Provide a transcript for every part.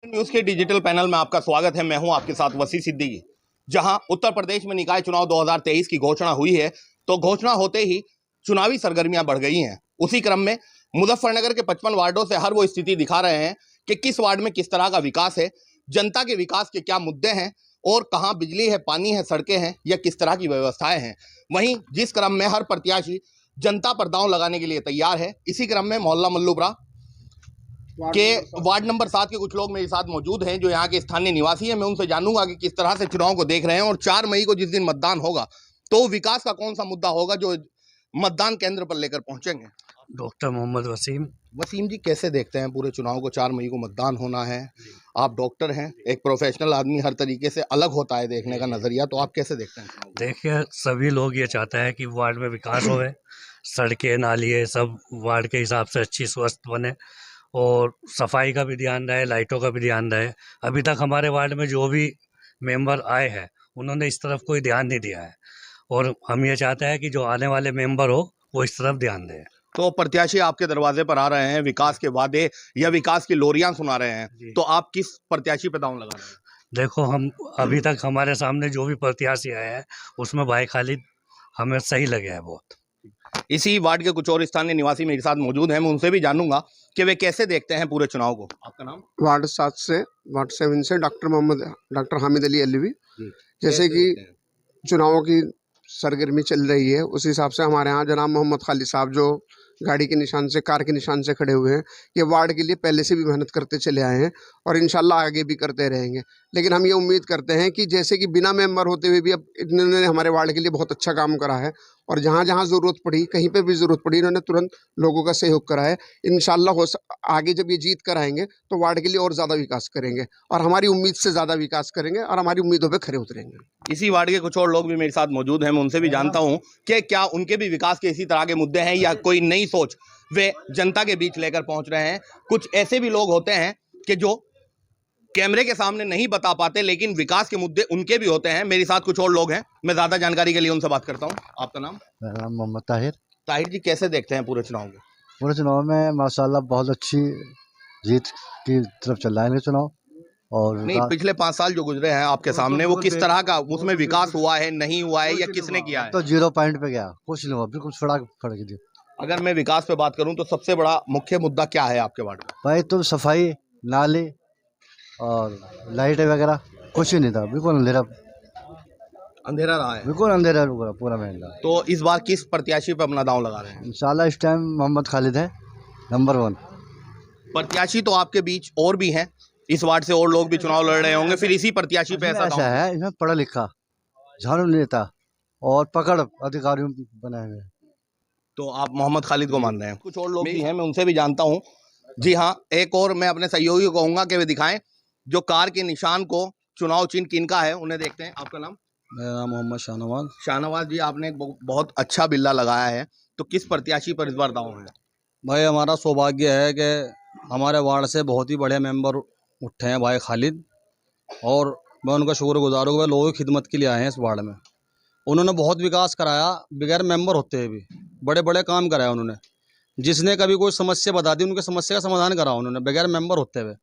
News के digital panel में आपका स्वागत है। मैं हूं आपके साथ वसी सिद्दीकी। जहां उत्तर प्रदेश में निकाय चुनाव 2023 की घोषणा हुई है, तो घोषणा होते ही चुनावी सरगर्मियां बढ़ गई हैं। उसी क्रम में मुजफ्फरनगर के 55 वार्डों से हर वो स्थिति दिखा रहे हैं कि किस वार्ड में किस तरह का विकास है, जनता के विकास के क्या मुद्दे हैं और कहाँ बिजली है, पानी है, सड़कें हैं या किस तरह की व्यवस्थाएं हैं। वहीं जिस क्रम में हर प्रत्याशी जनता पर दांव लगाने के लिए तैयार है, इसी क्रम में मोहल्ला मल्लूपुरा के वार्ड नंबर 7 के कुछ लोग मेरे साथ मौजूद हैं जो यहाँ के स्थानीय निवासी हैं। मैं उनसे जानूंगा कि किस तरह से चुनाव को देख रहे हैं और 4 मई को जिस दिन मतदान होगा तो विकास का कौन सा मुद्दा होगा जो मतदान केंद्र पर लेकर पहुंचेंगे। डॉक्टर मोहम्मद वसीम। वसीम जी, कैसे देखते हैं पूरे चुनाव को? 4 मई को मतदान होना है, आप डॉक्टर हैं, एक प्रोफेशनल आदमी, हर तरीके से अलग होता है देखने का नजरिया, तो आप कैसे देखते हैं? देखिए, सभी लोग ये चाहते हैं कि वार्ड में विकास होए, सड़कें नालियाँ सब वार्ड के हिसाब से अच्छी स्वस्थ बने और सफाई का भी ध्यान रहे, लाइटों का भी ध्यान रहे। अभी तक हमारे वार्ड में जो भी मेंबर आए हैं उन्होंने इस तरफ कोई ध्यान नहीं दिया है और हम ये चाहते हैं कि जो आने वाले मेंबर हो वो इस तरफ ध्यान दें। तो प्रत्याशी आपके दरवाजे पर आ रहे हैं, विकास के वादे या विकास की लोरियां सुना रहे हैं, तो आप किस प्रत्याशी पे दांव लगा रहे हैं? देखो, हम अभी तक हमारे सामने जो भी प्रत्याशी आए हैं उसमें भाई खालिद हमें सही लगे हैं बहुत। इसी वार्ड के कुछ और स्थानीय निवासी मेरे साथ मौजूद हैं, मैं उनसे भी जानूंगा कि वे कैसे देखते हैं पूरे चुनाव को। आपका नाम? वार्ड 7 से डॉक्टर हामिद अली अलवी। जैसे कि चुनावों की सरगर्मी चल रही है उस हिसाब से हमारे यहाँ जनाब मोहम्मद खालिद साहब जो गाड़ी के निशान से, कार के निशान से खड़े हुए हैं, ये वार्ड के लिए पहले से भी मेहनत करते चले आए हैं और इंशाल्लाह आगे भी करते रहेंगे। लेकिन हम ये उम्मीद करते हैं कि जैसे कि बिना मेंबर होते हुए भी अब इन्होंने हमारे वार्ड के लिए बहुत अच्छा काम करा है और जहाँ जहाँ ज़रूरत पड़ी, कहीं पे भी ज़रूरत पड़ी, इन्होंने तुरंत लोगों का सहयोग करा है। इंशाल्लाह आगे जब ये जीत कर आएंगे तो वार्ड के लिए और ज़्यादा विकास करेंगे और हमारी उम्मीद से ज़्यादा विकास करेंगे और हमारी उम्मीदों पर खरे उतरेंगे। इसी वार्ड के कुछ और लोग भी मेरे साथ मौजूद हैं, मैं उनसे भी जानता हूं कि क्या उनके भी विकास के इसी तरह के मुद्दे हैं या कोई नई सोच वे जनता के बीच लेकर पहुंच रहे हैं। कुछ ऐसे भी लोग होते हैं कि जो कैमरे के सामने नहीं बता पाते लेकिन विकास के मुद्दे उनके भी होते हैं। मेरे साथ कुछ और लोग हैं, मैं ज्यादा जानकारी के लिए उनसे बात करता हूं। आपका नाम? मेरा नाम मोहम्मद ताहिर। ताहिर जी, कैसे देखते हैं पूरे चुनाव को? पूरे चुनाव में माशाल्लाह बहुत अच्छी जीत की तरफ चल रहा है ये चुनाव। और नहीं, पिछले 5 साल जो गुजरे हैं आपके सामने, वो किस तरह का उसमें विकास हुआ है, नहीं हुआ है या किसने किया है? तो 0 पॉइंट पे गया, कुछ नहीं हुआ, बिल्कुल फड़क दी। अगर मैं विकास पे बात करूं तो सबसे बड़ा मुख्य मुद्दा क्या है आपके वार्ड का? भाई तो सफाई, नाली और लाइट वगैरह कुछ ही नहीं था, बिल्कुल अंधेरा रहा है, बिल्कुल अंधेरा पूरा महंगा। तो इस बार किस प्रत्याशी पे अपना दांव लगा रहे हैं? इंशाल्लाह इस टाइम मोहम्मद खालिद है नंबर 1 प्रत्याशी। तो आपके बीच और भी हैं, इस वार्ड से और लोग भी चुनाव लड़ रहे होंगे, फिर इसी प्रत्याशी पे ऐसा है, इसमें पढ़ा लिखा, झाड़ू नेता और पकड़ अधिकारियों बनाए हुए। तो आप मोहम्मद खालिद को मान रहे हैं? कुछ और लोग भी हैं, मैं उनसे भी जानता हूं। जी हाँ, एक और मैं अपने सहयोगी को कहूंगा कि वे दिखाएं जो कार के निशान को, चुनाव चिन्ह किनका है, उन्हें देखते हैं। आपका नाम? मेरा नाम मोहम्मद शाहनवाज। शाहनवाज जी, आपने एक बहुत अच्छा बिल्ला लगाया है, तो किस प्रत्याशी पर इस बार दांव है? भाई हमारा सौभाग्य है कि हमारे वार्ड से बहुत ही बड़े मेंबर उठे हैं भाई खालिद, और मैं उनका शुक्रगुजार हूँ। वह लोगों की खिदमत के लिए आए हैं इस वार्ड में। उन्होंने बहुत विकास कराया, बगैर मेंबर होते हुए भी बड़े बड़े काम कराया उन्होंने। जिसने कभी कोई समस्या बता दी उनके समस्या का समाधान करा उन्होंने बगैर मेंबर होते हुए।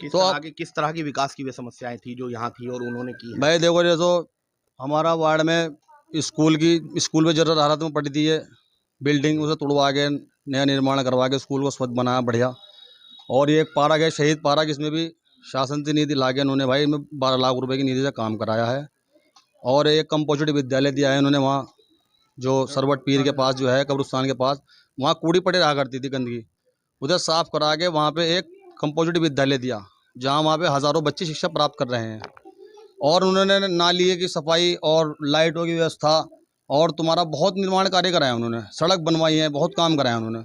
किस तरह की विकास की वे समस्याएं थी जो यहाँ थी और उन्होंने की है? भाई देखो, जैसे हमारा वार्ड में स्कूल में जरूरत हालत में पड़ी थी, ये बिल्डिंग उसे तोड़वा के नया निर्माण करवा के स्कूल को स्वच्छ बनाया बढ़िया। और ये एक पार्क है, शहीद पार्क, इसमें भी शासन से निधि लाके उन्होंने भाई में 12 लाख रुपए की निधि से काम कराया है। और एक कंपोजिट विद्यालय दिया है उन्होंने, वहाँ जो सरवट पीर के पास जो है कब्रिस्तान के पास, वहाँ कूड़ी पड़े रहा करती थी गंदगी, उधर साफ करा के वहाँ पे एक कंपोजिट विद्यालय दिया जहाँ वहाँ पे हज़ारों बच्चे शिक्षा प्राप्त कर रहे हैं। और उन्होंने नाली की सफाई और लाइटों की व्यवस्था और तुम्हारा बहुत निर्माण कार्य कराया उन्होंने, सड़क बनवाई है, बहुत काम कराया उन्होंने।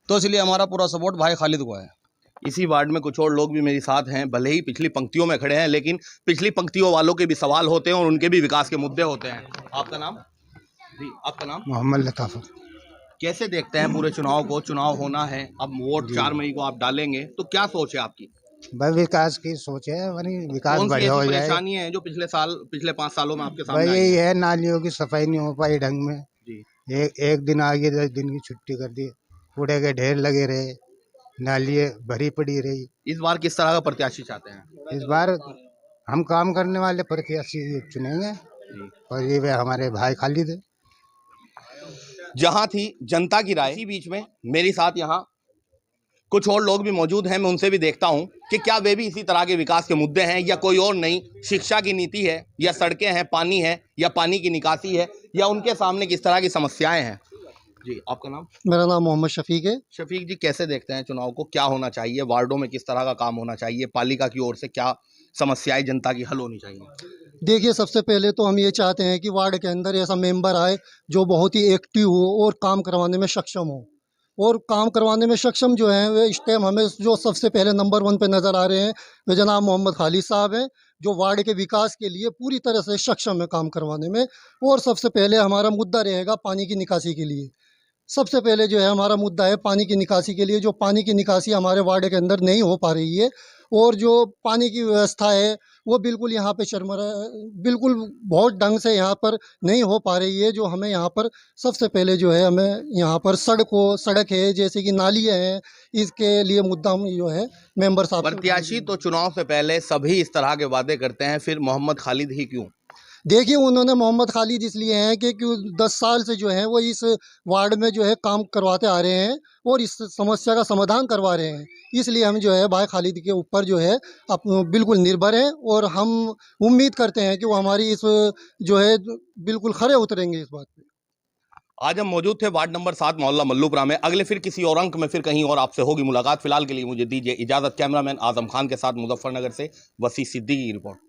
तो इसलिए हमारा पूरा सपोर्ट भाई खालिद को है। इसी वार्ड में कुछ और लोग भी मेरे साथ हैं, भले ही पिछली पंक्तियों में खड़े हैं लेकिन पिछली पंक्तियों वालों के भी सवाल होते हैं और उनके भी विकास के मुद्दे होते हैं। आपका नाम? जी, आपका नाम? मोहम्मद लताफ़त। कैसे देखते हैं पूरे चुनाव को? चुनाव होना है, अब वोट 4 मई को आप डालेंगे, तो क्या सोच है आपकी? भाई विकास की सोच है, विकास कौन सी बढ़िया हो ऐसी जाए। परेशानी है जो पिछले 5 सालों में आपके भाई सामने आई यही है? है, नालियों की सफाई नहीं हो पाई ढंग में। जी। एक दिन आगे 10 दिन की छुट्टी कर दी, कूड़े के ढेर लगे रहे, नालियाँ भरी पड़ी रही। इस बार किस तरह का प्रत्याशी चाहते हैं? इस बार हम काम करने वाले प्रत्याशी चुनेंगे और ये वे हमारे भाई खालिद है। जहां थी जनता की राय, इसी बीच में मेरे साथ यहाँ कुछ और लोग भी मौजूद हैं। मैं उनसे भी देखता हूं कि क्या वे भी इसी तरह के विकास के मुद्दे हैं या कोई और नई शिक्षा की नीति है या सड़कें हैं, पानी है या पानी की निकासी है या उनके सामने किस तरह की समस्याएं हैं। जी, आपका नाम? मेरा नाम मोहम्मद शफीक है। शफीक जी, कैसे देखते हैं चुनाव को? क्या होना चाहिए वार्डों में, किस तरह का काम होना चाहिए, पालिका की ओर से क्या समस्याएं जनता की हल होनी चाहिए? देखिए, सबसे पहले तो हम ये चाहते हैं कि वार्ड के अंदर ऐसा मेंबर आए जो बहुत ही एक्टिव हो और काम करवाने में सक्षम हो। और काम करवाने में सक्षम जो हैं वे इस टाइम हमें जो सबसे पहले नंबर 1 पे नज़र आ रहे हैं वे जनाब मोहम्मद खालिद साहब हैं, जो वार्ड के विकास के लिए पूरी तरह से सक्षम है काम करवाने में। और सबसे पहले हमारा मुद्दा रहेगा पानी की निकासी के लिए। सबसे पहले जो है हमारा मुद्दा है पानी की निकासी के लिए, जो पानी की निकासी हमारे वार्ड के अंदर नहीं हो पा रही है और जो पानी की व्यवस्था है वो बिल्कुल यहाँ पे बिल्कुल बहुत ढंग से यहाँ पर नहीं हो पा रही है। जो हमें यहाँ पर सबसे पहले जो है हमें यहाँ पर सड़क है जैसे कि नालियाँ हैं, इसके लिए मुद्दा हम जो है मेंबर साहब से। प्रत्याशी तो चुनाव से पहले सभी इस तरह के वादे करते हैं, फिर मोहम्मद खालिद ही क्यों? देखिए, उन्होंने मोहम्मद खालिद इसलिए हैं कि 10 साल से जो है वो इस वार्ड में जो है काम करवाते आ रहे हैं और इस समस्या का समाधान करवा रहे हैं। इसलिए हम जो है भाई खालिद के ऊपर जो है बिल्कुल निर्भर हैं और हम उम्मीद करते हैं कि वो हमारी इस जो है बिल्कुल खरे उतरेंगे इस बात पे। आज हम मौजूद थे वार्ड नंबर 7 मोहल्ला मल्लूपुरा में। अगले फिर किसी और अंक में फिर कहीं और आपसे होगी मुलाकात। फिलहाल के लिए मुझे दीजिए इजाजत। कैमरामैन आजम खान के साथ मुजफ्फरनगर से वसी सिद्दीकी की रिपोर्ट।